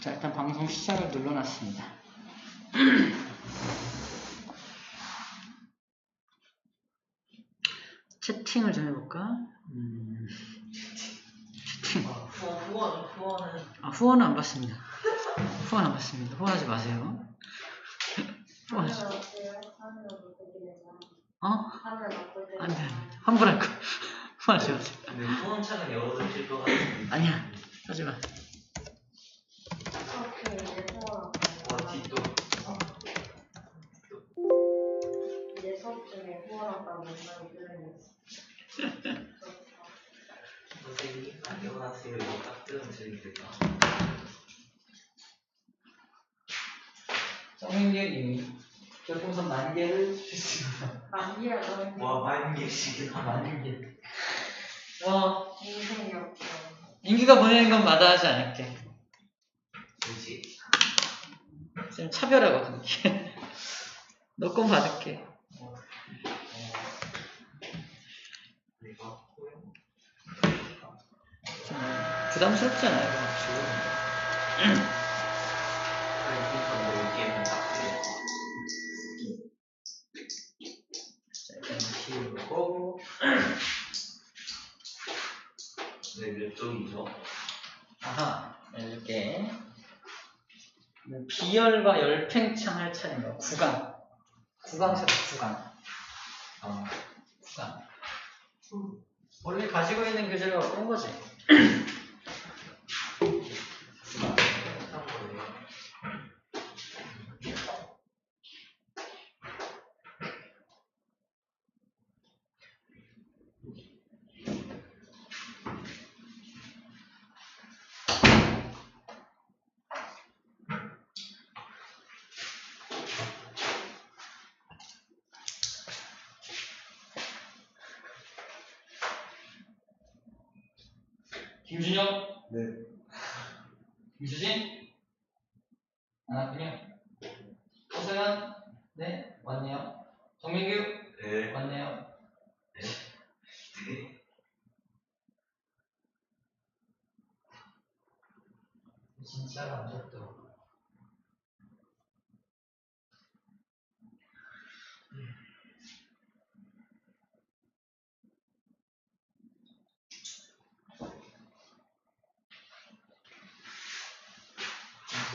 자, 일단 방송 시작을 눌러놨습니다. 채팅을 좀 해볼까? 채팅. 후원은. 후원은 안 받습니다. 후원 안 받습니다. 후원하지 마세요. 후원하지. 안 돼. 환불할 거. 후원하지 마세요. 근데 후원창은 열어두실 것 같은데. 아니야. 하지 마. 뒤도. 이제 수업 중에 후원한다고 문장이 들려있어. 선생님, 안녕하세요. 이거 딱 뜨면 재밌겠다. 정민규님이 별풍선 10,000개를 주셨습니다. 만기야 너는 와, 10,000개씩이나. 10,000개. 인생이 없어. 민규가 보내는 건 마다하지 않을게. 뭐지? 쌤 차별하거든. 너 건 받을게. 내가 좀 부담스럽잖아요. 키우고. 네, 몇 쪽이죠? 아하, 이렇게 비열과 열팽창 할 차례인가? 구강. 구강처럼 구강. 구강. 원래 가지고 있는 교재가 어떤 거지? 김준영? 네. 김수진? 안 왔군요. 허서연? 네, 왔네요. 정민규? 네. 왔네요. 네. 진짜로 안 줬더라고.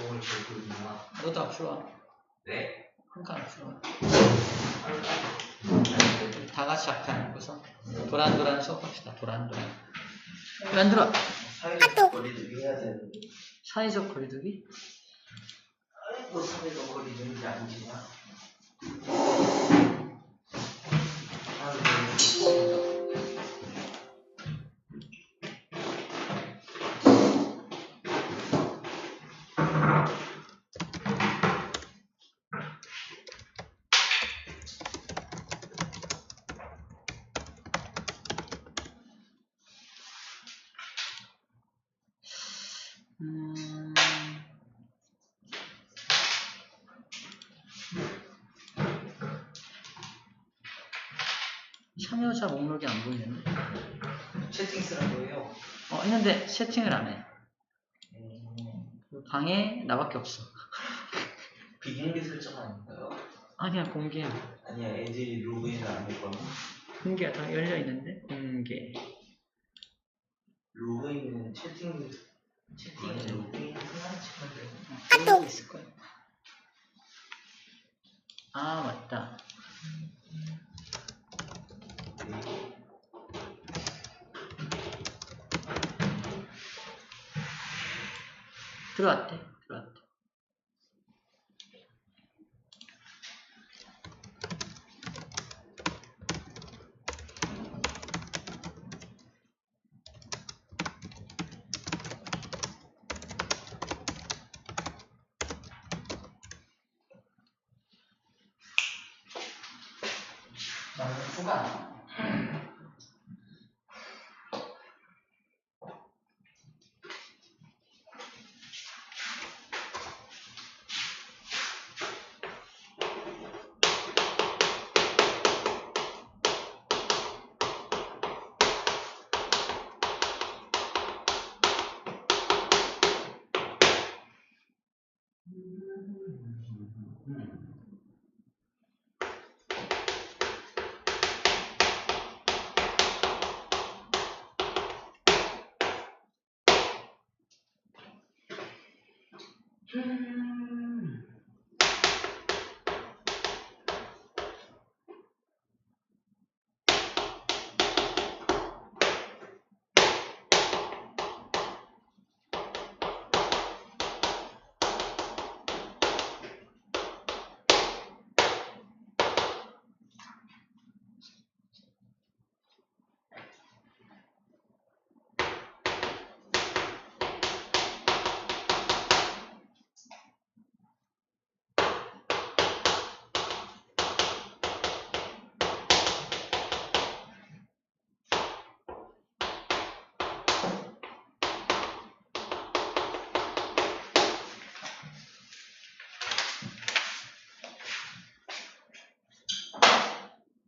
몸을 들고 있나? 너도 앞으로 와. 네. 한 칸 앞으로 와. 우리 다 같이 앞에 앉고서 도란도란 수업합시다. 도란도란. 왜 안 들어? 사회적 거리두기 해야 되는데. 사회적 거리두기? 뭐 사회적 거리두기 아니지만. 참여자 목록이 안 보이는데? 채팅 쓰는 거예요. 했는데 채팅을 안 해. 방에 나밖에 없어. 비공개 설정 아닌가요? 아니야, 공개야. 아니야, 애들이 로그인을 안 했거든. 공개가 다 열려 있는데? 공개. 로그인은 채팅에 로그인 하나 치면 돼. 보이고 있을 거야. 아, 맞다. 들어왔대. 나는 후가.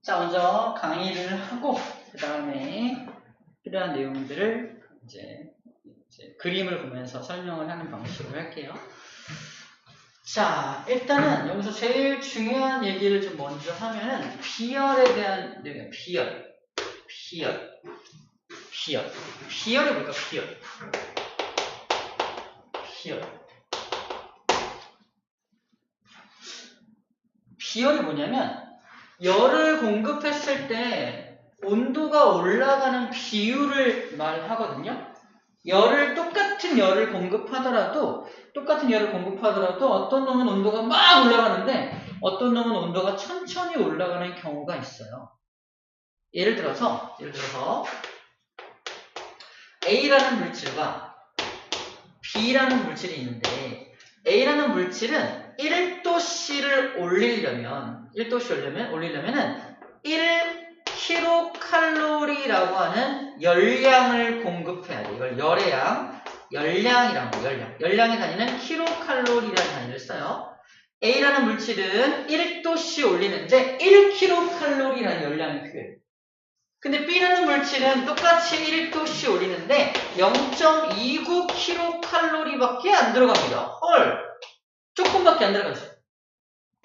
자, 먼저 강의를 하고 그 다음에 필요한 내용들을 이제 그림을 보면서 설명을 하는 방식으로 할게요. 자, 일단은 여기서 제일 중요한 얘기를 좀 먼저 하면은 비열에 대한 내용, 비열이 뭘까? 비열이 뭐냐면 열을 공급했을 때 온도가 올라가는 비율을 말하거든요. 똑같은 열을 공급하더라도 어떤 놈은 온도가 막 올라가는데 어떤 놈은 온도가 천천히 올라가는 경우가 있어요. 예를 들어서 A라는 물질과 B라는 물질이 있는데 A라는 물질은 1도씨를 올리려면은 1kcal라고 하는 열량을 공급해야 돼. 이걸 열량이 다니는 킬로칼로리라는 단위를 써요. A라는 물질은 1도씨 올리는데 1kcal라는 열량이 필요해요. 근데 B라는 물질은 똑같이 1도씨 올리는데 0.29kcal밖에 안 들어갑니다. 헐! 조금밖에 안 들어가죠.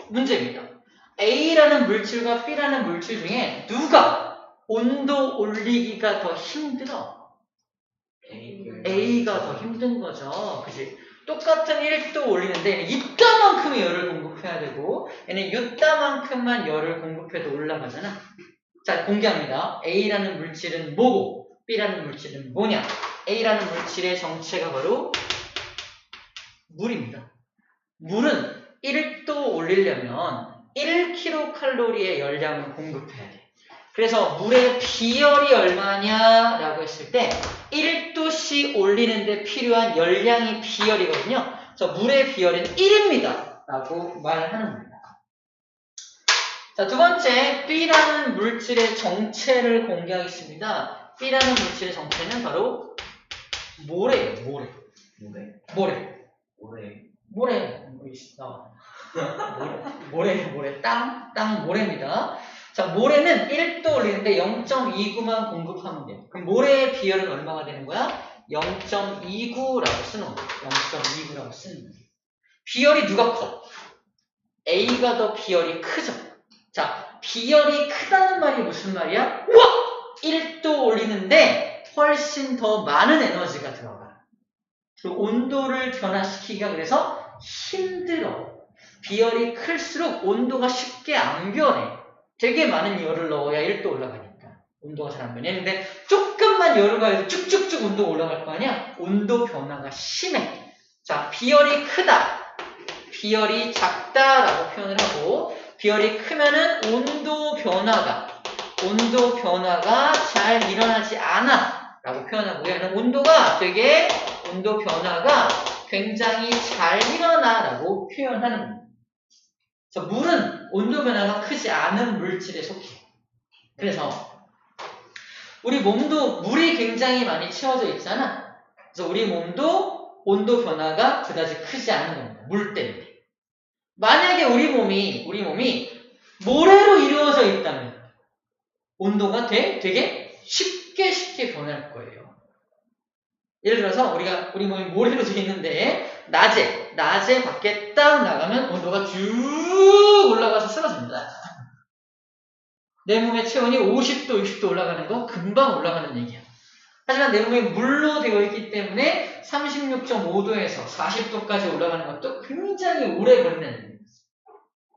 문제입니다. A라는 물질과 B라는 물질 중에 누가 온도 올리기가 더 힘들어? A가 더 힘든 거죠. 그치? 똑같은 1도 올리는데 이따만큼의 열을 공급해야 되고 얘는 이따만큼만 열을 공급해도 올라가잖아. 자, 공개합니다. A라는 물질은 뭐고 B라는 물질은 뭐냐? A라는 물질의 정체가 바로 물입니다. 물은 1도 올리려면 1kcal의 열량을 공급해야 돼. 그래서 물의 비열이 얼마냐라고 했을 때 1도씨 올리는데 필요한 열량이 비열이거든요. 그래서 물의 비열은 1입니다. 라고 말하는 겁니다. 자, 두 번째, B라는 물질의 정체를 공개하겠습니다. B라는 물질의 정체는 바로 모래예요. 모래. 땅 모래입니다. 자, 모래는 1도 올리는데 0.29만 공급하면 돼요. 그럼 모래의 비열은 얼마가 되는 거야? 0.29라고 쓰는 거예요. 0.29라고 쓰는 거예요. 비열이 누가 커? A가 더 비열이 크죠. 자, 비열이 크다는 말이 무슨 말이야? 우와! 1도 올리는데 훨씬 더 많은 에너지가 들어가. 그리고 온도를 변화시키기가 그래서 힘들어. 비열이 클수록 온도가 쉽게 안 변해. 되게 많은 열을 넣어야 1도 올라가니까 온도가 잘 안 변했는데 조금만 열을 가해서 쭉쭉쭉 온도가 올라갈 거 아니야? 온도 변화가 심해. 자, 비열이 크다, 비열이 작다라고 표현을 하고 비열이 크면은 온도 변화가 잘 일어나지 않아 라고 표현하고 얘는 온도 변화가 굉장히 잘 일어나 라고 표현하는 겁니다. 그래서 물은 온도 변화가 크지 않은 물질에 속해. 그래서 우리 몸도 물이 굉장히 많이 채워져 있잖아. 그래서 우리 몸도 온도 변화가 그다지 크지 않은 겁니다. 물 때문에. 만약에 우리 몸이 모래로 이루어져 있다면 온도가 되게 쉽게 변할 거예요. 예를 들어서 우리 몸이 모래로 되어 있는데 낮에 밖에 딱 나가면 온도가 쭉 올라가서 쓰러집니다. 내 몸의 체온이 50도, 60도 올라가는 거 금방 올라가는 얘기야. 하지만 내 몸이 물로 되어 있기 때문에 36.5도에서 40도까지 올라가는 것도 굉장히 오래 걸리는 일입니다.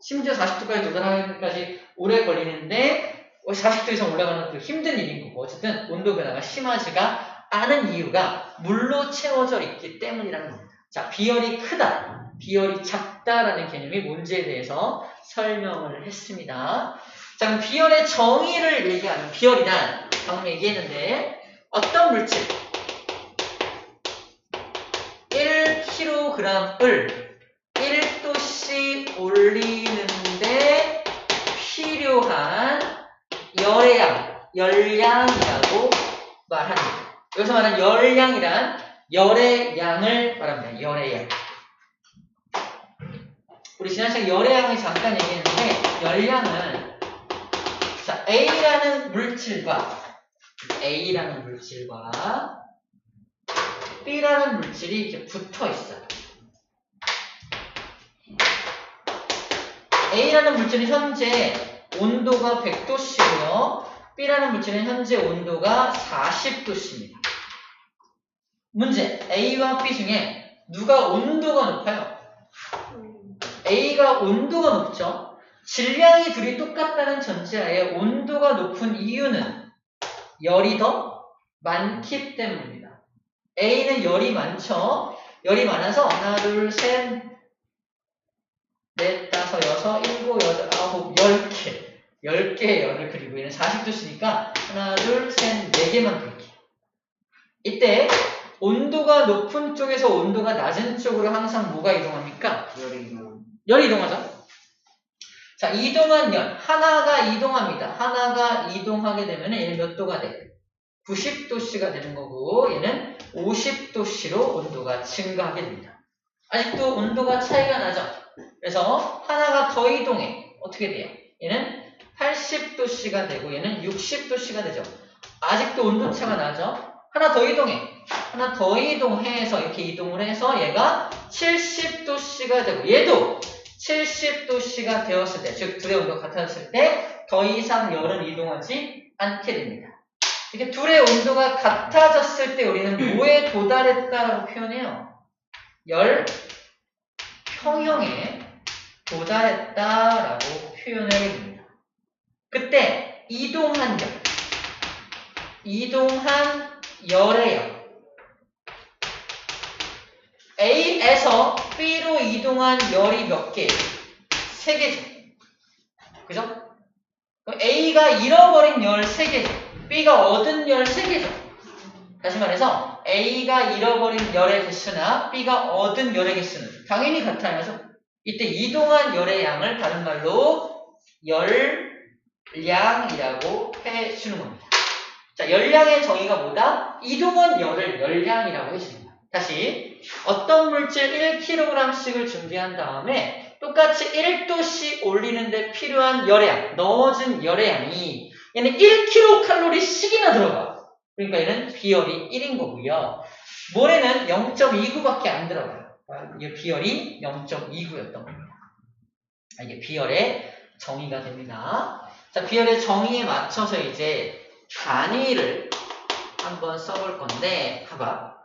심지어 40도까지 도달하기까지 오래 걸리는데 40도 이상 올라가는 것도 힘든 일인 거고 어쨌든 온도 변화가 심하지가 않은 이유가 물로 채워져 있기 때문이라는 겁니다. 자, 비열이 크다, 비열이 작다라는 개념이 뭔지에 대해서 설명을 했습니다. 자, 그럼 비열의 정의를 얘기하는 비열이란 방금 얘기했는데 어떤 물질 1kg을 1도씩 올리는데 필요한 열량이라고 말합니다. 여기서 말하는 열량이란 열의 양을 말합니다. 열의 양. 우리 지난 시간에 열의 양을 잠깐 얘기했는데 열량은 자, A라는 물질과 B라는 물질이 이렇게 붙어 있어요. A라는 물질은 현재 온도가 100도씨고요. B라는 물질은 현재 온도가 40도씨입니다. 문제, A와 B 중에 누가 온도가 높아요? A가 온도가 높죠. 질량이 둘이 똑같다는 전제하에 온도가 높은 이유는 열이 더 많기 때문입니다. A는 열이 많죠. 열이 많아서 하나, 둘, 셋, 넷, 다섯, 여섯, 일곱, 여덟, 아홉, 10개. 10개의 열을 그리고 얘는 40도씨니까 하나, 둘, 셋, 4개만 그릴게요. 이때 온도가 높은 쪽에서 온도가 낮은 쪽으로 항상 뭐가 이동합니까? 열이 이동하죠. 자, 이동한 열. 하나가 이동합니다. 하나가 이동하게 되면 얘는 몇 도가 돼? 90도씨가 되는 거고 얘는 50도씨로 온도가 증가하게 됩니다. 아직도 온도가 차이가 나죠? 그래서 하나가 더 이동해. 어떻게 돼요? 얘는 80도씨가 되고 얘는 60도씨가 되죠. 아직도 온도차가 나죠? 하나 더 이동해. 하나 더 이동해서 이렇게 이동을 해서 얘가 70도씨가 되고 얘도 70도씨가 되었을 때, 즉 둘의 온도가 같았을 때 더 이상 열은 이동하지 않게 됩니다. 이렇게 둘의 온도가 같아졌을 때 우리는 뭐에 도달했다라고 표현해요? 열 평형에 도달했다라고 표현을 합니다. 그때 이동한 열의 열 A에서 B로 이동한 열이 몇 개예요? 3개죠. 그죠? 그럼 A가 잃어버린 열 3개죠. B가 얻은 열 3개죠. 다시 말해서 A가 잃어버린 열의 개수나 B가 얻은 열의 개수는 당연히 같아야죠. 이때 이동한 열의 양을 다른 말로 열량이라고 해주는 겁니다. 자, 열량의 정의가 뭐다? 이동한 열을 열량이라고 해줍니다. 다시 어떤 물질 1kg씩을 준비한 다음에 똑같이 1도씩 올리는데 필요한 열의 양, 넣어준 열의 양이 얘는 1kcal씩이나 들어가. 그러니까 얘는 비열이 1인 거고요. 모래는 0.29밖에 안 들어가요. 이게 비열이 0.29였던 겁니다. 이게 비열의 정의가 됩니다. 자, 비열의 정의에 맞춰서 이제 단위를 한번 써볼 건데, 봐봐.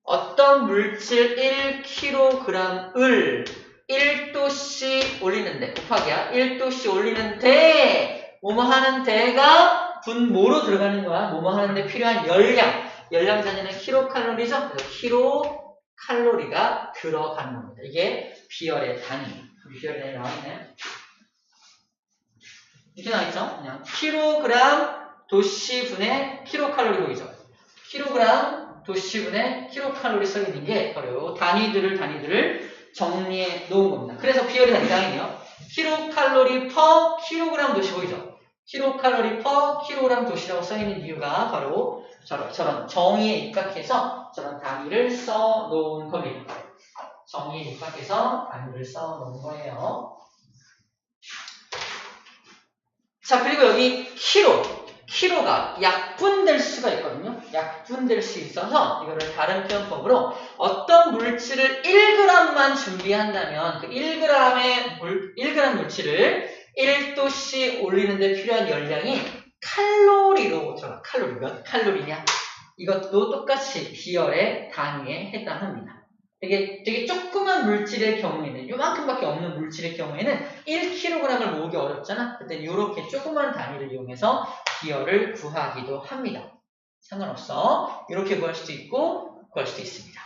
어떤 물질 1kg을 1도씩 올리는데, 곱하기야. 1도씩 올리는데, 뭐뭐 하는 데가 분모로 들어가는 거야. 뭐뭐 하는데 필요한 열량. 열량 자체는 킬로칼로리죠? 그래서 킬로칼로리가 들어가는 겁니다. 이게 비열의 단위. 비열의 단위 나와있나요? 이렇게 나와있죠? 그냥 킬로그램 도씨분의 킬로칼로리 보이죠? 킬로그램 도씨분의 킬로칼로리 써있는 게 바로 단위들을 정리해 놓은 겁니다. 그래서 비열의 단위요. 킬로칼로리 퍼 킬로그램 도씨 보이죠? 킬로칼로리 퍼 킬로그램 도시라고 써있는 이유가 바로 저런 정의에 입각해서 저런 단위를 써놓은 겁니다. 정의에 입각해서 단위를 써놓은 거예요. 자, 그리고 여기 키로가 약분될 수가 있거든요. 약분될 수 있어서 이거를 다른 표현법으로 어떤 물질을 1g만 준비한다면 그 1g 물질을 1도씨 올리는데 필요한 열량이 칼로리로 들어가. 칼로리. 몇 칼로리냐? 이것도 똑같이 비열의 단위에 해당합니다. 되게 조그만 물질의 경우에는, 요만큼밖에 없는 물질의 경우에는 1kg을 모으기 어렵잖아? 그때 이렇게 조그만 단위를 이용해서 비열을 구하기도 합니다. 상관없어. 이렇게 구할 수도 있고, 구할 수도 있습니다.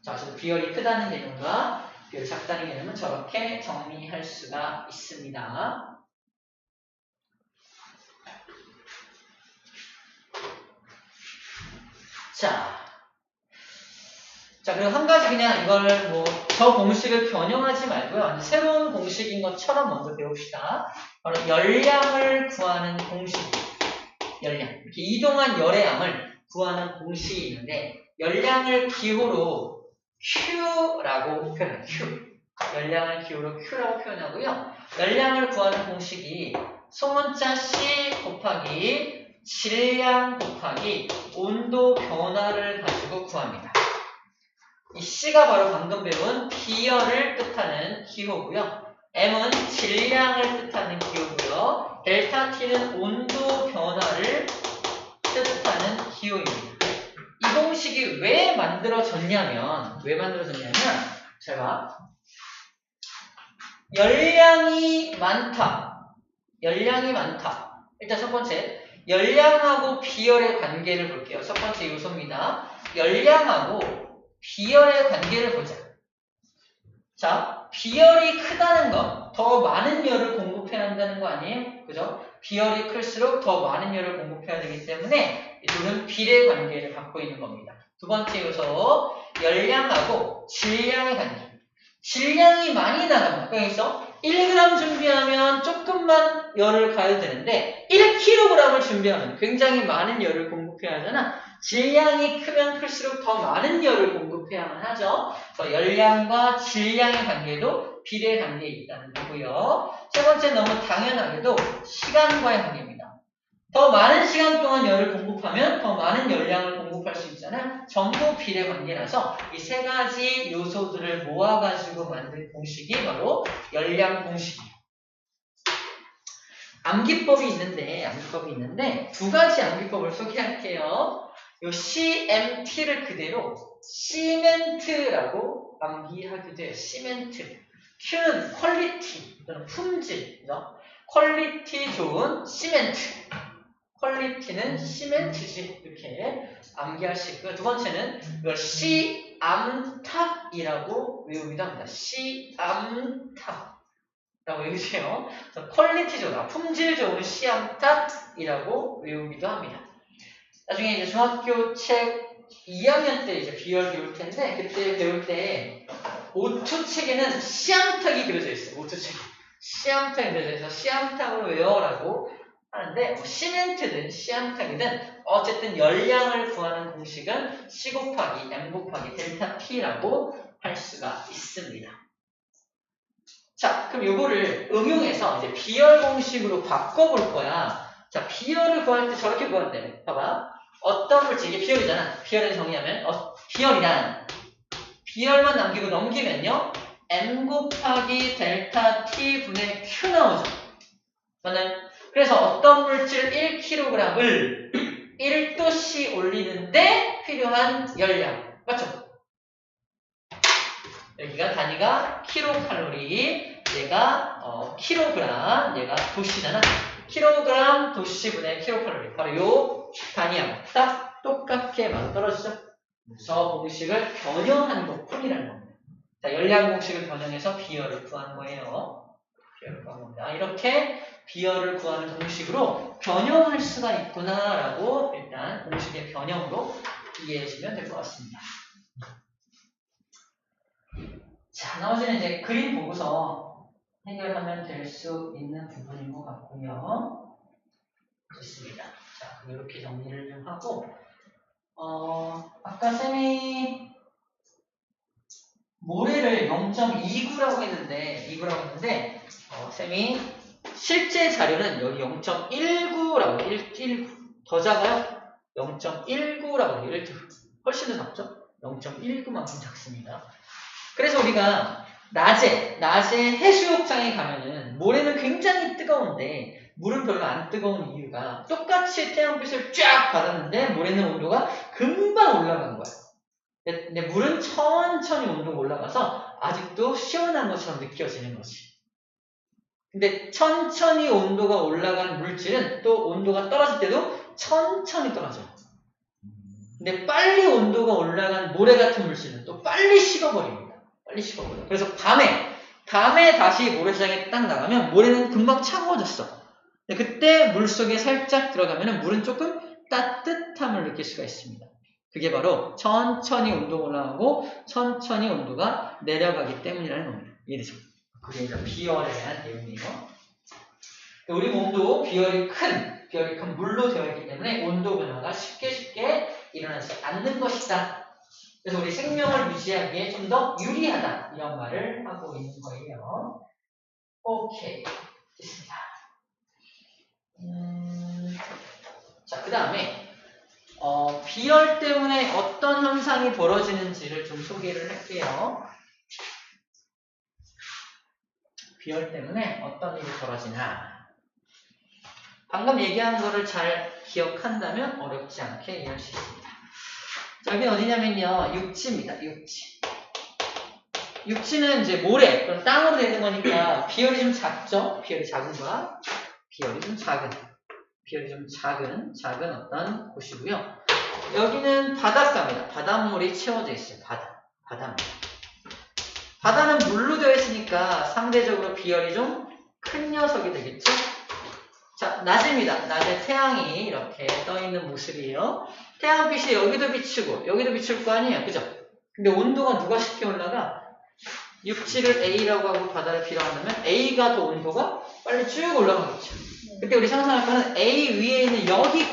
자, 그래서 비열이 크다는 개념과 비열이 작다는 개념은 저렇게 정리할 수가 있습니다. 자, 그리고 한 가지 그냥 이걸 저 공식을 변형하지 말고요. 새로운 공식인 것처럼 먼저 배웁시다. 바로 열량을 구하는 공식. 열량. 이렇게 이동한 열의 양을 구하는 공식이 있는데, 열량을 기호로 Q라고 표현해요. Q. 열량을 기호로 Q라고 표현하고요. 열량을 구하는 공식이 소문자 C 곱하기 질량 곱하기 온도 변화를 가지고 구합니다. 이 C가 바로 방금 배운 비열을 뜻하는 기호고요. M은 질량을 뜻하는 기호고요. 델타 T는 온도 변화를 뜻하는 기호입니다. 이 공식이 왜 만들어졌냐면, 잘 봐. 열량이 많다. 일단 첫 번째, 열량하고 비열의 관계를 볼게요. 첫 번째 요소입니다. 열량하고 비열의 관계를 보자. 자, 비열이 크다는 건 더 많은 열을 공급해야 한다는 거 아니에요? 그죠? 비열이 클수록 더 많은 열을 공급해야 되기 때문에 이 둘은 비례 관계를 갖고 있는 겁니다. 두 번째 요소, 열량하고 질량의 관계. 질량이 많이 나가면, 여기서 1g 준비하면 조금만 열을 가야 되는데 1kg을 준비하면 굉장히 많은 열을 공급해야 하잖아. 질량이 크면 클수록 더 많은 열을 공급해야만 하죠. 그래서 열량과 질량의 관계도 비례 관계에 있다는 거고요. 세 번째, 너무 당연하게도 시간과의 관계입니다. 더 많은 시간 동안 열을 공급하면 더 많은 열량을 공급할 수 있잖아요. 전부 비례 관계라서 이 세 가지 요소들을 모아가지고 만든 공식이 바로 열량 공식이에요. 암기법이 있는데 두 가지 암기법을 소개할게요. 요 CMT를 그대로 시멘트라고 암기하게 돼요. 시멘트. Q는 퀄리티 또는 품질, 퀄리티 좋은 시멘트. 퀄리티는 시멘트지. 이렇게 암기할 수 있고요. 두 번째는 이걸 시암탑이라고 외우기도 합니다. 시암탑이라고 외우세요. 퀄리티 좋다, 품질 좋은 시암탑이라고 외우기도 합니다. 나중에 이제 중학교 책 2학년 때 이제 비열 배울 텐데, 그때 배울 때 오투 책에는 시암탑이 그려져 있어요. 오투 책에 시암탑이 그려져 있어서 시암탑으로 외워라고 하는데, 시멘트든 시암탑이든 어쨌든 열량을 구하는 공식은 C 곱하기 M 곱하기 델타 T라고 할 수가 있습니다. 자, 그럼 요거를 응용해서 이제 비열 공식으로 바꿔볼 거야. 자, 비열을 구할 때 저렇게 구한대. 봐봐. 어떤 물질, 이게 비열이잖아. 비열을 정의하면 비열만 남기고 넘기면요, M 곱하기 델타 T 분의 Q 나오죠. 그래서 어떤 물질 1kg을 1도씨 올리는데 필요한 열량. 맞죠? 여기가 단위가 킬로칼로리, 얘가 킬로그램, 얘가 도씨잖아. 킬로그램 도씨분의 킬로칼로리. 바로 요 단위하고 딱 똑같게 맞아떨어지죠. 저 공식을 변형한 것뿐이라는 겁니다. 자, 열량 공식을 변형해서 비열을 구하는 거예요. 비열을 구하는 겁니다. 이렇게 비열을 구하는 공식으로 변형할 수가 있구나라고 일단 공식의 변형으로 이해해주면 될 것 같습니다. 자, 나머지는 이제 그림 보고서 해결하면 될 수 있는 부분인 것 같고요. 좋습니다. 자, 이렇게 정리를 좀 하고, 아까 쌤이 모래를 0.29라고 했는데, 쌤이 실제 자료는 여기 0.19라고, 더 작아요? 0.19라고 해요. 1도. 훨씬 더 작죠? 0.19만큼 작습니다. 그래서 우리가 낮에 해수욕장에 가면은 모래는 굉장히 뜨거운데 물은 별로 안 뜨거운 이유가 똑같이 태양빛을 쫙 받았는데 모래는 온도가 금방 올라간 거야. 근데 물은 천천히 온도가 올라가서 아직도 시원한 것처럼 느껴지는 거지. 근데 천천히 온도가 올라간 물질은 또 온도가 떨어질 때도 천천히 떨어져. 근데 빨리 온도가 올라간 모래 같은 물질은 또 빨리 식어버립니다. 빨리 식어버려. 그래서 밤에 다시 모래시장에 딱 나가면 모래는 금방 차가워졌어. 근데 그때 물속에 살짝 들어가면 물은 조금 따뜻함을 느낄 수가 있습니다. 그게 바로 천천히 온도가 올라가고 천천히 온도가 내려가기 때문이라는 겁니다. 이해되죠? 그게 이제 비열에 대한 내용이에요. 우리 몸도 비열이 큰 물로 되어 있기 때문에 온도 변화가 쉽게 일어나지 않는 것이다. 그래서 우리 생명을 유지하기에 좀 더 유리하다. 이런 말을 하고 있는 거예요. 오케이. 됐습니다. 자, 그 다음에 비열 때문에 어떤 현상이 벌어지는지를 좀 소개를 할게요. 비열 때문에 어떤 일이 벌어지나. 방금 얘기한 거를 잘 기억한다면 어렵지 않게 이해할 수 있습니다. 자, 여기 어디냐면요. 육지입니다. 육지는 이제 모래, 그럼 땅으로 되는 거니까 비열이 좀 작죠? 비열이 작은 거야. 비열이 좀 작은 어떤 곳이고요. 여기는 바닷가입니다. 바닷물이 채워져 있어요. 바닷물. 바다는 물로 되어 있으니까 상대적으로 비열이 좀 큰 녀석이 되겠죠? 자, 낮입니다. 낮에 태양이 이렇게 떠있는 모습이에요. 태양빛이 여기도 비추고 여기도 비출 거 아니에요. 그죠? 근데 온도가 누가 쉽게 올라가? 육지를 A라고 하고 바다를 B라고 한다면 A가 더 온도가 빨리 쭉 올라가겠죠. 그때 우리 상상할 거는 A 위에 있는 여기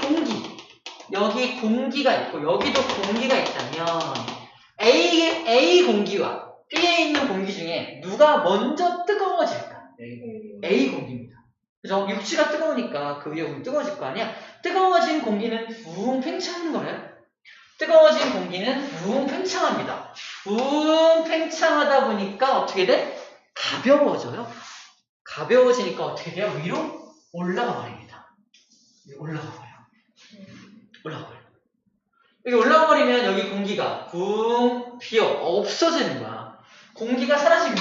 공기가 있고 여기도 공기가 있다면 A 공기와 B에 있는 공기 중에 누가 먼저 뜨거워질까? A 공기입니다. 그죠? 육지가 뜨거우니까 그 위에 오면 뜨거워질 거 아니야? 뜨거워진 공기는 붕 팽창하는 거예요. 뜨거워진 공기는 붕 팽창합니다. 붕 팽창하다 보니까 어떻게 돼? 가벼워져요. 가벼워지니까 어떻게 돼요? 위로 올라가 버립니다. 올라가 버려. 여기 올라가 버리면 여기 공기가 붕 비어 없어지는 거야. 공기가 사라지면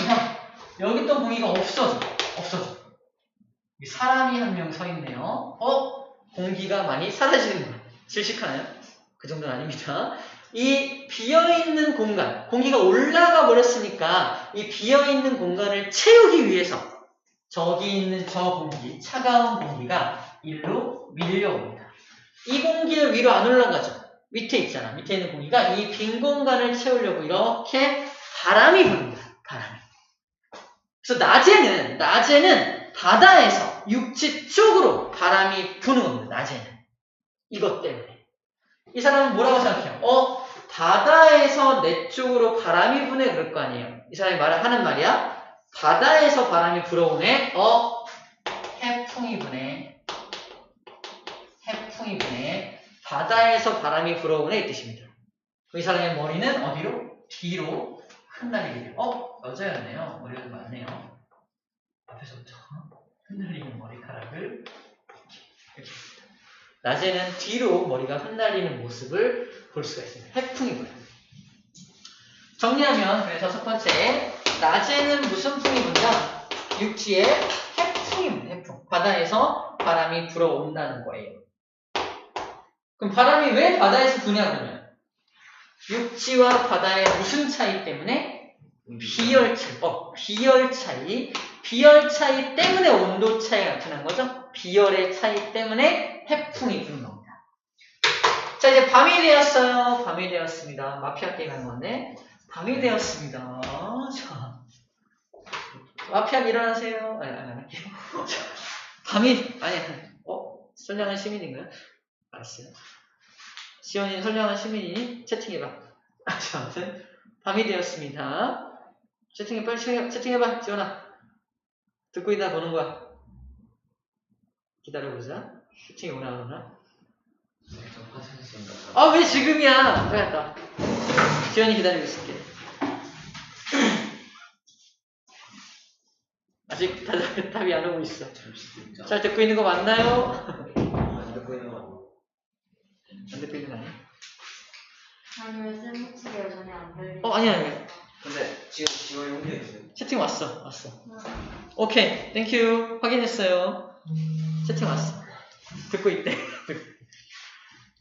여기 있던 공기가 없어져. 사람이 한 명 서 있네요. 공기가 많이 사라지는 거예요. 질식하나요? 그 정도는 아닙니다. 이 비어있는 공간, 공기가 올라가 버렸으니까 이 비어있는 공간을 채우기 위해서 저기 있는 저 공기, 차가운 공기가 일로 밀려옵니다. 이 공기는 위로 안 올라가죠. 밑에 있잖아. 밑에 있는 공기가 이 빈 공간을 채우려고 이렇게 바람이 부는 거야. 바람이. 그래서 낮에는 바다에서 육지 쪽으로 바람이 부는 겁니다. 낮에는. 이것 때문에. 이 사람은 뭐라고 생각해요? 바다에서 내 쪽으로 바람이 부네 그럴 거 아니에요. 이 사람이 하는 말이야. 바다에서 바람이 불어오네. 해풍이 부네. 바다에서 바람이 불어오네 이 뜻입니다. 이 사람의 머리는 어디로? 뒤로 흩날리게 돼요. 여자였네요. 머리가 좀 많네요. 앞에서부터 흩날리는 머리카락을 이렇게. 낮에는 뒤로 머리가 흩날리는 모습을 볼 수가 있습니다. 해풍이 불어요. 정리하면 그래서 첫 번째 낮에는 무슨 풍이 분다? 육지에 해풍이 분다. 해풍. 바다에서 바람이 불어온다는 거예요. 그럼 바람이 왜 바다에서 부냐 그러면 육지와 바다의 무슨 차이 때문에? 비열 차이. 비열 차이 때문에 온도 차이가 나타난 거죠. 비열의 차이 때문에 해풍이 부는 겁니다. 자, 이제 밤이 되었습니다. 마피아 게임 하는 건데 밤이 되었습니다. 자, 마피아 일어나세요. 아니, 안 할게요. 선량한 시민인가요? 알았어요. 지원이 선량한 시민이 채팅해봐. 아무튼 밤이 되었습니다. 채팅해봐. 지원아. 듣고 있나 보는 거야. 기다려보자. 채팅이 오나 안 오나? 아, 왜 지금이야? 그래, 지연이 기다리고 있을게. 아직 다들 답이 안 오고 있어. 잘 듣고 있는 거 맞나요? 안 듣고 있는 거 안 듣고 있는 거 아니야? 아니면 쌤 목소리 여전히 안 들리는 아니야. 근데 지금 연기했어요. 채팅 왔어. 오케이, 땡큐. 확인했어요. 채팅 왔어. 듣고 있대.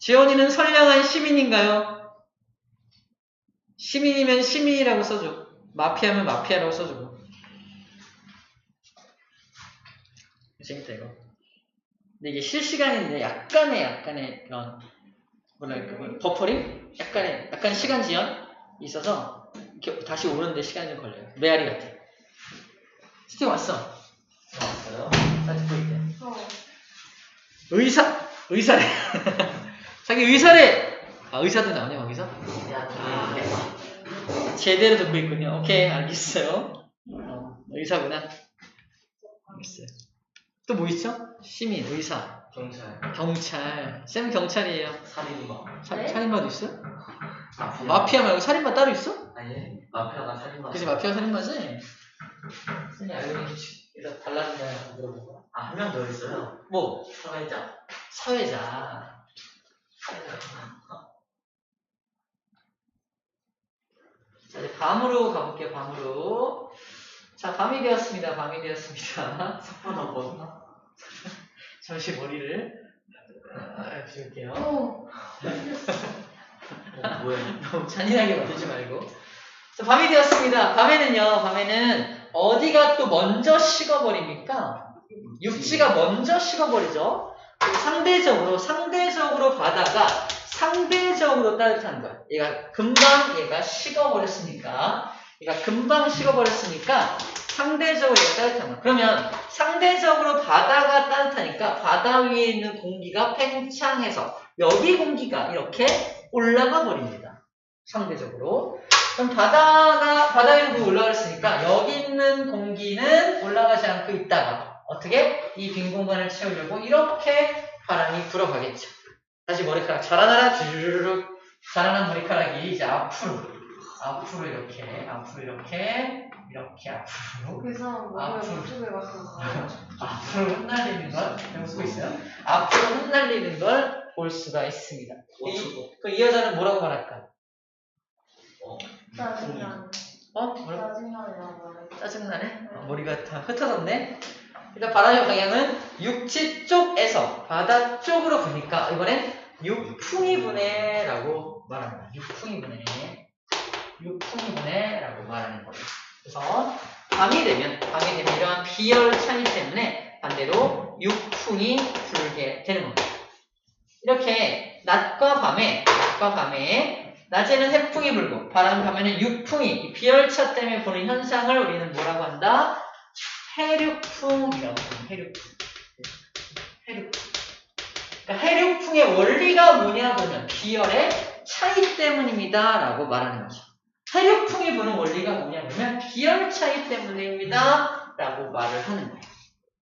지연이는 선량한 시민인가요? 시민이면 시민이라고 써줘. 마피아면 마피아라고 써주고. 재밌다 이거. 근데 이게 실시간인데 약간의 그런 뭐랄까 버퍼링? 약간 시간 지연 있어서 이렇게 다시 오는데 시간이 좀 걸려요. 메아리 같아. 스팅 왔어. 왔어요? 나 듣고 있대. 의사래. 자기 의사래. 아, 의사도 나오냐 거기서? 제대로 듣고 있군요. 오케이, 알겠어요. 의사구나. 알겠어요. 또 뭐 있죠? 시민, 의사, 경찰. 쌤 경찰이에요. 살인마. 네? 살인마도 있어요? 마피아 말고 살인마 따로 있어? 아니, 마피아가 살인마. 그치, 마피아 살인마지? 쌤이 알고 있는 게 일단 달라진다 물어보고. 아, 한 명 더 있어요. 뭐? 사회자. 사회자. 자, 이제 밤으로 가볼게요, 밤으로. 자, 밤이 되었습니다. 석번 한번. 잠시 머리를 비울게요. 뭐야? 너무 잔인하게 만들지 말고. 자, 밤이 되었습니다. 밤에는 어디가 또 먼저 식어버립니까? 육지가 먼저 식어버리죠. 상대적으로 바다가 상대적으로 따뜻한 거야. 얘가 식어버렸으니까 상대적으로 얘가 따뜻한 거야. 그러면 상대적으로 바다가 따뜻하니까 바다 위에 있는 공기가 팽창해서 여기 공기가 이렇게 올라가 버립니다. 상대적으로. 그럼 바다 위에 공기 올라갔으니까 여기 있는 공기는 올라가지 않고 있다가 어떻게? 이 빈 공간을 채우려고 이렇게 바람이 불어가겠죠. 다시 머리카락 자라나라 주르륵 자라난 머리카락이 이제 앞으로 이렇게 앞으로 그래서 머리가 저쪽에 갔었어요. 앞으로 흩날리는 걸 배우 쓰고 있어요. 앞으로 흩날리는 걸 볼 수가 있습니다. 이 여자는 뭐라고 말할까? 짜증나네. 뭐라고? 짜증나네라고 말해. 짜증나네? 머리가 다 흩어졌네? 일단 바다의 방향은 육지 쪽에서 바다 쪽으로 가니까 이번엔 육풍이 부네라고 말합니다. 육풍이 부네라고 말하는 거예요. 그래서 밤이 되면 이러한 비열 차이 때문에 반대로 육풍이 불게 되는 겁니다. 이렇게 낮과 밤에 낮에는 해풍이 불고 바람이 가면은 육풍이 비열차 때문에 보는 현상을 우리는 뭐라고 한다? 해륙풍이라고 합니다. 해륙풍. 그러니까 해륙풍의 원리가 뭐냐면 비열의 차이 때문입니다 라고 말하는 거죠. 해륙풍이 부는 원리가 뭐냐면 비열 차이 때문입니다 라고 말을 하는 거예요.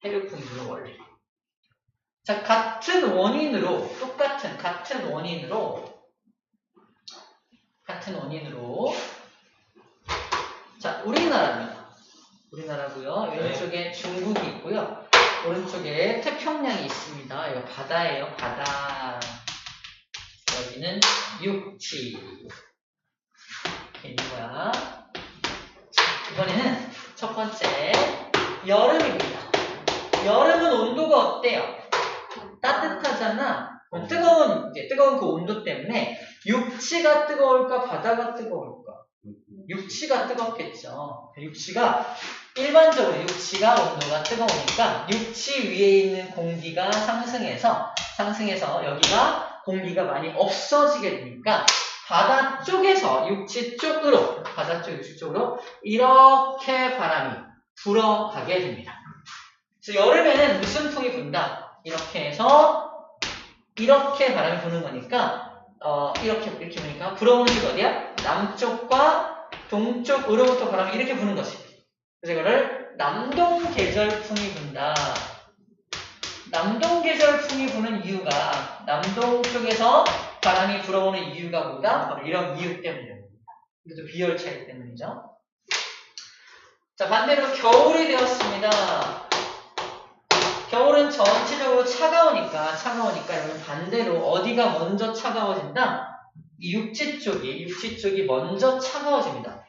해륙풍이 부는 원리. 자, 같은 원인으로 자, 우리나라고요. 왼쪽에 중국이 있고요. 오른쪽에 태평양이 있습니다. 이거 바다예요. 바다. 여기는 육지. 이렇게 있는 거야. 이번에는 첫 번째 여름입니다. 여름은 온도가 어때요? 따뜻하잖아. 뜨거운 그 온도 때문에 육지가 뜨거울까 바다가 뜨거울까? 육지가 뜨겁겠죠. 일반적으로 육지가 온도가 뜨거우니까 육지 위에 있는 공기가 상승해서 여기가 공기가 많이 없어지게 되니까 바다 쪽에서 육지 쪽으로 이렇게 바람이 불어가게 됩니다. 그래서 여름에는 무슨 풍이 분다? 이렇게 해서 이렇게 바람이 부는 거니까 이렇게 보니까 불어오는 게 어디야? 남쪽과 동쪽으로부터 바람이 이렇게 부는 거지. 그래서 이거를 남동 계절풍이 분다. 남동 계절풍이 부는 이유가 남동 쪽에서 바람이 불어오는 이유가 뭐다? 바로 이런 이유 때문입니다. 이것도 비열 차이 때문이죠. 자, 반대로 겨울이 되었습니다. 겨울은 전체적으로 차가우니까 여러분 반대로 어디가 먼저 차가워진다? 이 육지 쪽이 먼저 차가워집니다.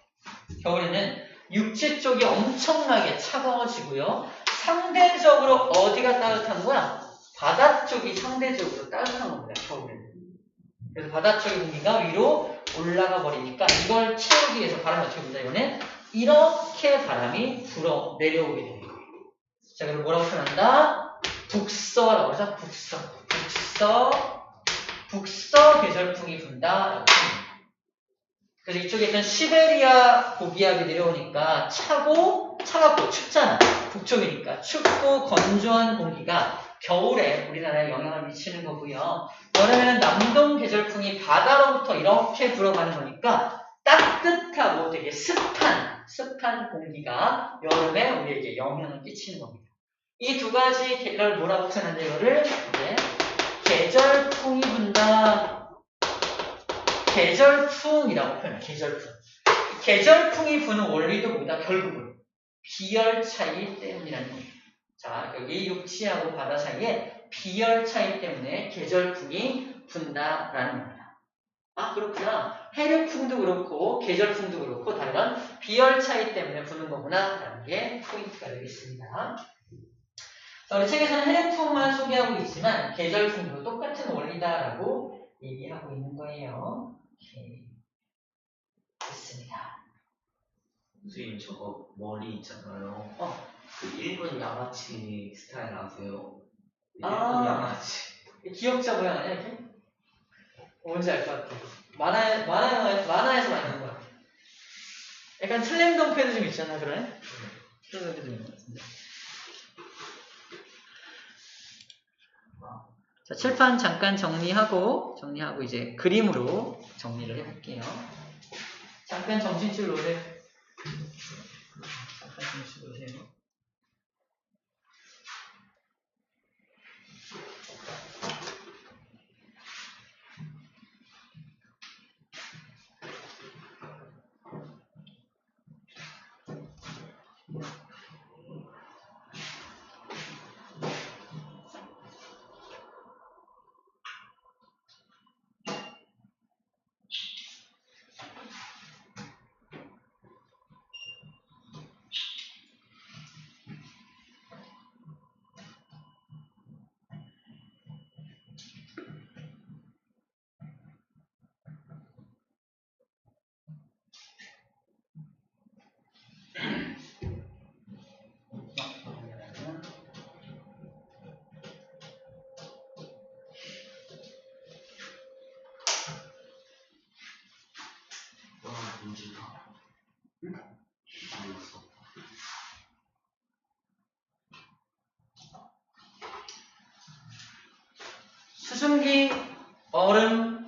겨울에는 육지 쪽이 엄청나게 차가워지고요. 상대적으로 어디가 따뜻한 거야? 바다 쪽이 상대적으로 따뜻한 겁니다. 겨울에는. 그래서 바다 쪽의 공기가 위로 올라가 버리니까 이걸 채우기 위해서 바람이 어떻게 분다? 이거는 이렇게 바람이 불어 내려오게 되는 거예요. 자, 그럼 뭐라고 표현한다? 북서라고 하죠. 북서 계절풍이 분다. 그래서 이쪽에 있던 시베리아 고기압이 내려오니까 차갑고 춥잖아. 북쪽이니까 춥고 건조한 공기가 겨울에 우리나라에 영향을 미치는 거고요. 여름에는 남동 계절풍이 바다로부터 이렇게 불어가는 거니까 따뜻하고 되게 습한 공기가 여름에 우리에게 영향을 끼치는 겁니다. 이 두 가지 계절 뭐라고 표현하는데 이거를 이제 계절풍이 분다. 계절풍이라고 표현해요. 계절풍이 부는 원리도 뭐다? 결국은 비열 차이 때문이라는 겁니다. 자, 여기 육지하고 바다 사이에 비열 차이 때문에 계절풍이 분다라는 겁니다. 아, 그렇구나. 해류풍도 그렇고 계절풍도 그렇고 다 이런 비열 차이 때문에 부는 거구나 라는 게 포인트가 되겠습니다. 자, 우리 책에서는 해류풍만 소개하고 있지만 계절풍도 똑같은 원리다라고 얘기하고 있는 거예요. 오케이. 됐습니다. 선생님 저거 머리 있잖아요. 그 일본 양아치 스타일 아세요? 일본 양아치. 기억자 모양 아니야 이렇게? 뭔지 알 것 같아. 만화에서 많이 본 거야. 약간 슬램덩크에도 좀 있잖아, 그러네? 슬램덩크 좀 있는 것 같은데. 자, 칠판 잠깐 정리하고 이제 그림으로 정리를 해볼게요. 잠깐 정신줄 놓으세요. 수증기, 얼음,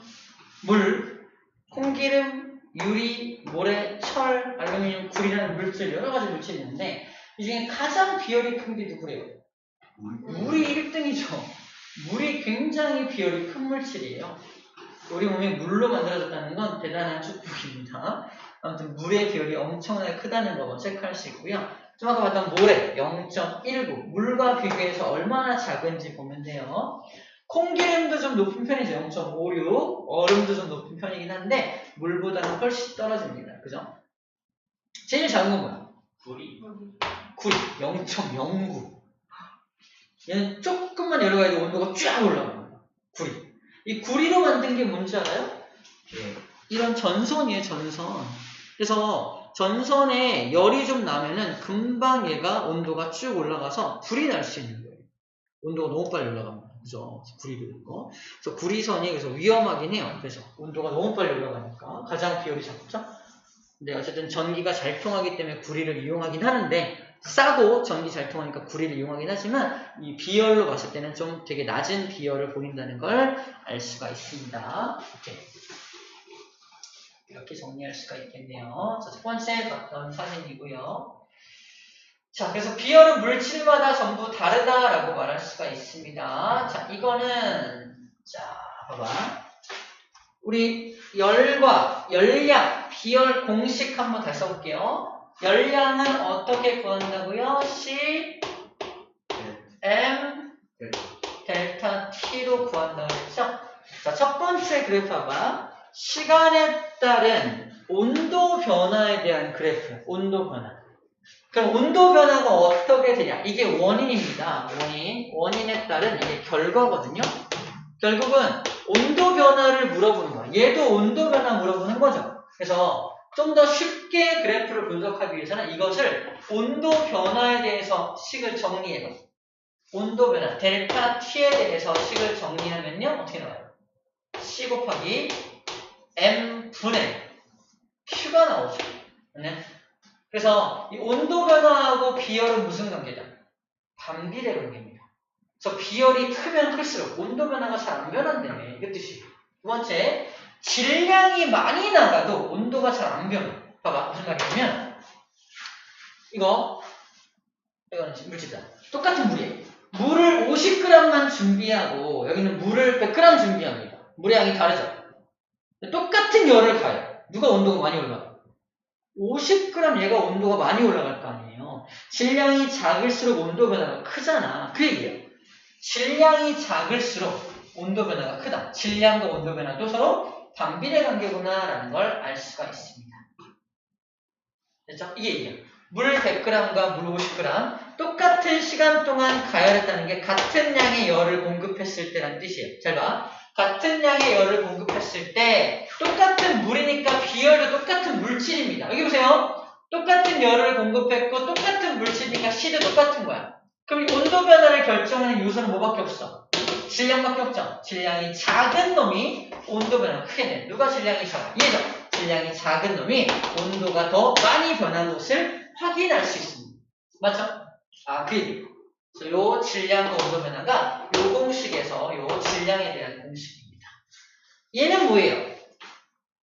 물, 콩기름, 유리, 모래, 철, 알루미늄, 굴이라는 물질, 여러 가지 물질이 있는데 이 중에 가장 비열이 큰 게 누구래요? 물이 1등이죠. 물이 굉장히 비열이 큰 물질이에요. 우리 몸이 물로 만들어졌다는 건 대단한 축복입니다. 아무튼 물의 비열이 엄청나게 크다는 거 체크할 수 있고요. 좀 아까 봤던 모래 0.19 물과 비교해서 얼마나 작은지 보면 돼요. 콩기름도 좀 높은 편이죠. 0.56 얼음도 좀 높은 편이긴 한데 물보다는 훨씬 떨어집니다. 그죠? 제일 작은 건 뭐야? 구리 0.09 얘는 조금만 내려가야 온도가 쫙 올라가요. 구리. 이 구리로 만든 게 뭔지 알아요? 예. 이런 전선이에요, 전선. 그래서 전선에 열이 좀 나면은 금방 얘가 온도가 쭉 올라가서 불이 날 수 있는 거예요. 온도가 너무 빨리 올라갑니다. 그죠? 구리도 있고. 그래서 구리선이 그래서 위험하긴 해요. 그래서 온도가 너무 빨리 올라가니까. 가장 비열이 작죠? 근데 어쨌든 전기가 잘 통하기 때문에 구리를 이용하긴 하는데 싸고 전기 잘 통하니까 구리를 이용하긴 하지만 이 비열로 봤을 때는 좀 되게 낮은 비열을 보인다는 걸 알 수가 있습니다. 이렇게 정리할 수가 있겠네요. 자, 첫 번째 봤던 사진이고요. 자, 그래서 비열은 물질마다 전부 다르다라고 말할 수가 있습니다. 자, 이거는 자, 봐봐. 우리 열과 열량, 비열 공식 한번 다시 써볼게요. 열량은 어떻게 구한다고요? C M 델타 T로 구한다고 했죠? 자, 첫 번째 그래프 봐봐. 시간에 따른 온도 변화에 대한 그래프. 온도 변화. 그럼 온도 변화가 어떻게 되냐? 이게 원인입니다. 원인에 따른 이게 결과거든요. 결국은 온도 변화를 물어보는 거야. 얘도 온도 변화 물어보는 거죠. 그래서 좀 더 쉽게 그래프를 분석하기 위해서는 이것을 온도 변화에 대해서 식을 정리해봐. 온도 변화, 델타 T에 대해서 식을 정리하면요. 어떻게 나와요? C 곱하기 M 분의 Q가 나오죠. 네? 그래서 이 온도 변화하고 비열은 무슨 관계다? 반비례 관계입니다. 그래서 비열이 크면 클수록 온도 변화가 잘 안 변한다며. 이게 뜻이에요. 두 번째, 질량이 많이 나가도 온도가 잘 안 변해. 봐봐, 무슨 말이냐면 이거는 물질이다. 똑같은 물이에요. 물을 50g만 준비하고 여기는 물을 100g 준비합니다. 물의 양이 다르죠? 똑같은 열을 가해요. 누가 온도가 많이 올라가? 50g 얘가 온도가 많이 올라갈 거 아니에요. 질량이 작을수록 온도 변화가 크잖아. 그 얘기예요. 질량이 작을수록 온도 변화가 크다. 질량과 온도 변화도 서로 반비례 관계구나라는 걸 알 수가 있습니다. 됐죠? 이게 얘기예요. 물 100g과 물 50g 똑같은 시간 동안 가열했다는 게 같은 양의 열을 공급했을 때라는 뜻이에요. 잘 봐. 같은 양의 열을 공급했을 때 똑같은 물이니까 비열도 똑같은 물질입니다. 여기 보세요. 똑같은 열을 공급했고 똑같은 물질이니까 C도 똑같은 거야. 그럼 이 온도 변화를 결정하는 요소는 뭐밖에 없어? 질량밖에 없죠. 질량이 작은 놈이 온도 변화가 크게 돼. 누가 질량이 작아? 얘죠. 질량이 작은 놈이 온도가 더 많이 변한 것을 확인할 수 있습니다. 맞죠? 그 얘기. 그래서 요 질량과 온도 변화가 요 공식에서 요 질량에 대한 공식입니다. 얘는 뭐예요?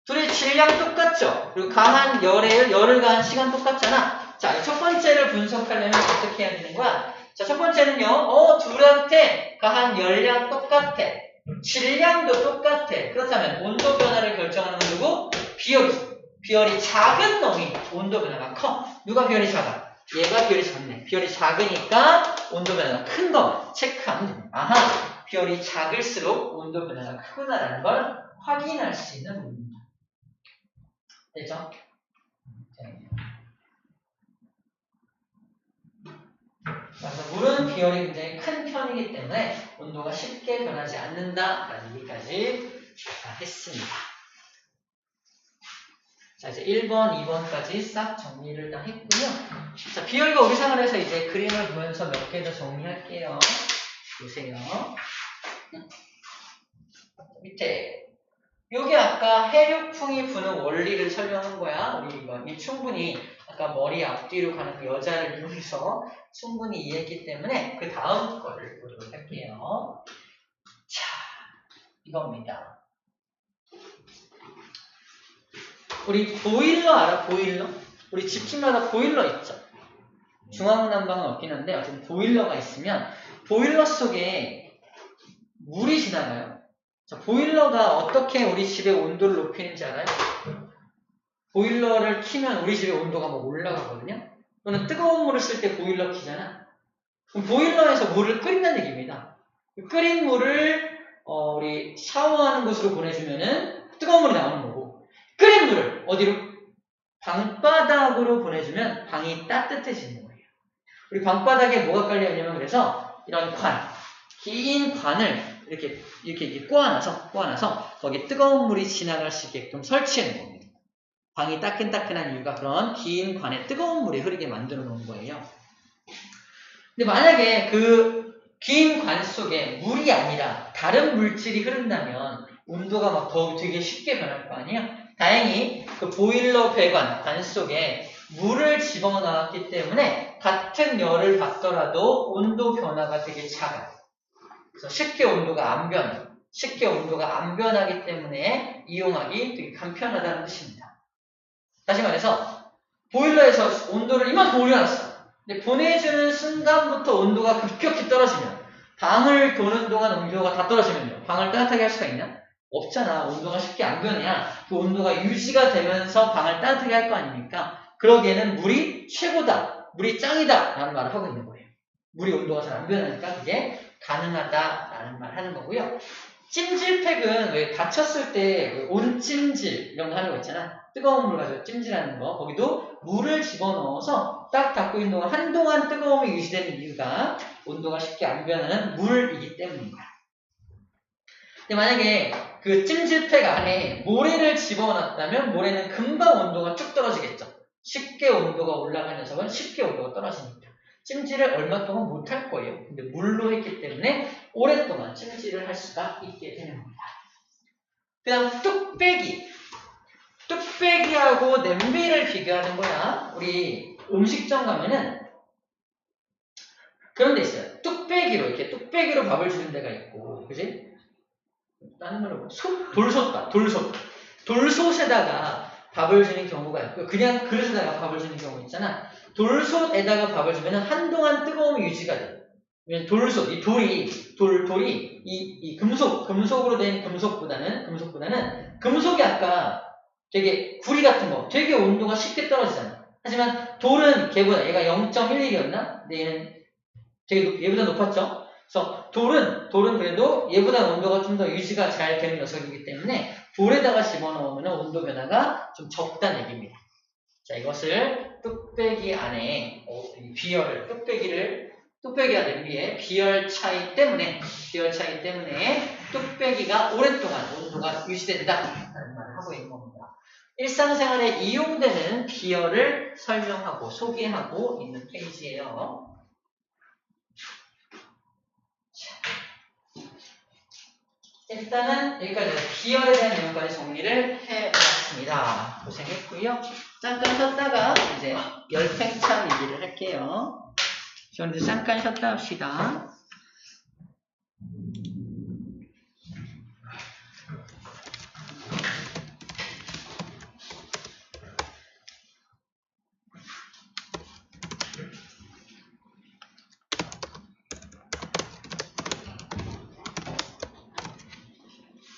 둘이 질량 똑같죠? 그리고 가한 열을 가한 시간 똑같잖아. 자, 첫 번째를 분석하려면 어떻게 해야 되는 거야? 자, 첫 번째는요, 둘한테 가한 열량 똑같아. 질량도 똑같아. 그렇다면 온도 변화를 결정하는 건 누구? 비열이죠. 비열이 작은 놈이 온도 변화가 커. 누가 비열이 작아? 얘가 비열이 작네. 비열이 작으니까 온도 변화가 큰 거 체크하면 됩니다. 아하, 비열이 작을수록 온도 변화가 크구나라는 걸 확인할 수 있는 부분입니다. 됐죠? 그래서 물은 비열이 굉장히 큰 편이기 때문에 온도가 쉽게 변하지 않는다라는 얘기까지 했습니다. 자, 이제 1번, 2번까지 싹 정리를 다 했고요. 자, 비열과 우리 생활에서 이제 그림을 보면서 몇 개 더 정리할게요. 보세요. 밑에. 요게 아까 해류풍이 부는 원리를 설명한 거야. 우리 이거 충분히 아까 머리 앞뒤로 가는 그 여자를 이용해서 충분히 이해했기 때문에 그 다음 거를 보도록 할게요. 자, 이겁니다. 우리 보일러 알아? 보일러? 우리 집집마다 보일러 있죠? 중앙난방은 없긴 한데 어쨌든 보일러가 있으면 보일러 속에 물이 지나가요. 자, 보일러가 어떻게 우리 집의 온도를 높이는지 알아요? 보일러를 키면 우리 집의 온도가 막 올라가거든요. 또는 뜨거운 물을 쓸 때 보일러 키잖아. 그럼 보일러에서 물을 끓인다는 얘기입니다. 끓인 물을 우리 샤워하는 곳으로 보내주면은 뜨거운 물이 나오는 거고, 끓인 물을 어디로? 방바닥으로 보내주면 방이 따뜻해지는 거예요. 우리 방바닥에 뭐가 깔려있냐면 그래서 이런 긴 관을 이렇게 꼬아놔서 거기에 뜨거운 물이 지나갈 수 있게끔 설치해 놓은 겁니다. 방이 따끈따끈한 이유가 그런 긴 관에 뜨거운 물이 흐르게 만들어 놓은 거예요. 근데 만약에 그 긴 관 속에 물이 아니라 다른 물질이 흐른다면 온도가 막 더 되게 쉽게 변할 거 아니에요? 다행히 그 보일러 배관 관 속에 물을 집어넣었기 때문에 같은 열을 받더라도 온도 변화가 되게 작아요. 그래서 쉽게 온도가 안 변하기 때문에 이용하기 되게 간편하다는 뜻입니다. 다시 말해서 보일러에서 온도를 이만큼 올려놨어. 근데 보내주는 순간부터 온도가 급격히 떨어지면 방을 도는 동안 온도가 다 떨어지면요. 방을 따뜻하게 할 수가 있냐? 없잖아. 온도가 쉽게 안 변해야 그 온도가 유지가 되면서 방을 따뜻하게 할 거 아닙니까? 그러기에는 물이 최고다. 물이 짱이다. 라는 말을 하고 있는 거예요. 물이 온도가 잘 안 변하니까 그게 가능하다라는 말을 하는 거고요. 찜질팩은 왜 다쳤을 때 온찜질 이런 거 하는 거 있잖아. 뜨거운 물 가지고 찜질하는 거. 거기도 물을 집어넣어서 딱 닫고 있는 동안 한동안 뜨거움이 유지되는 이유가 온도가 쉽게 안 변하는 물이기 때문인 거야. 근데 만약에 그 찜질팩 안에 모래를 집어넣었다면 모래는 금방 온도가 쭉 떨어지겠죠. 쉽게 온도가 올라가는 녀석은 쉽게 온도가 떨어지니까. 찜질을 얼마 동안 못 할 거예요. 근데 물로 했기 때문에 오랫동안 찜질을 할 수가 있게 되는 겁니다. 그 다음 뚝배기. 뚝배기하고 냄비를 비교하는 거야. 우리 음식점 가면은 그런 데 있어요. 뚝배기로 이렇게 뚝배기로 밥을 주는 데가 있고, 그지? 다른 말로 돌솥다. 돌솥에다가 밥을 주는 경우가 있고, 그냥 그릇에다가 밥을 주는 경우 있잖아. 돌솥에다가 밥을 주면 한동안 뜨거움이 유지가 돼. 왜냐면 돌솥, 이 돌이 이 금속으로 된 금속보다는 금속이 아까 되게 구리 같은 거 되게 온도가 쉽게 떨어지잖아. 하지만 돌은 걔보다 얘가 0.11이었나? 근데 얘는 되게 얘보다 높았죠? 그래서 돌은 그래도 얘보다 온도가 좀 더 유지가 잘 되는 녀석이기 때문에 돌에다가 집어넣으면 온도 변화가 좀 적다는 얘기입니다. 자, 이것을 뚝배기 안에 뚝배기와 냄비의 비열 차이 때문에 뚝배기가 오랫동안 온도가 유지된다라는 말을 하고 있는 겁니다. 일상생활에 이용되는 비열을 설명하고 소개하고 있는 페이지예요. 일단은 여기까지 비열에 대한 내용까지 정리를 해봤습니다. 고생했고요. 잠깐 쉬었다가 이제 열팽창 얘기를 할게요. 저는 이제 잠깐 쉬었다 합시다.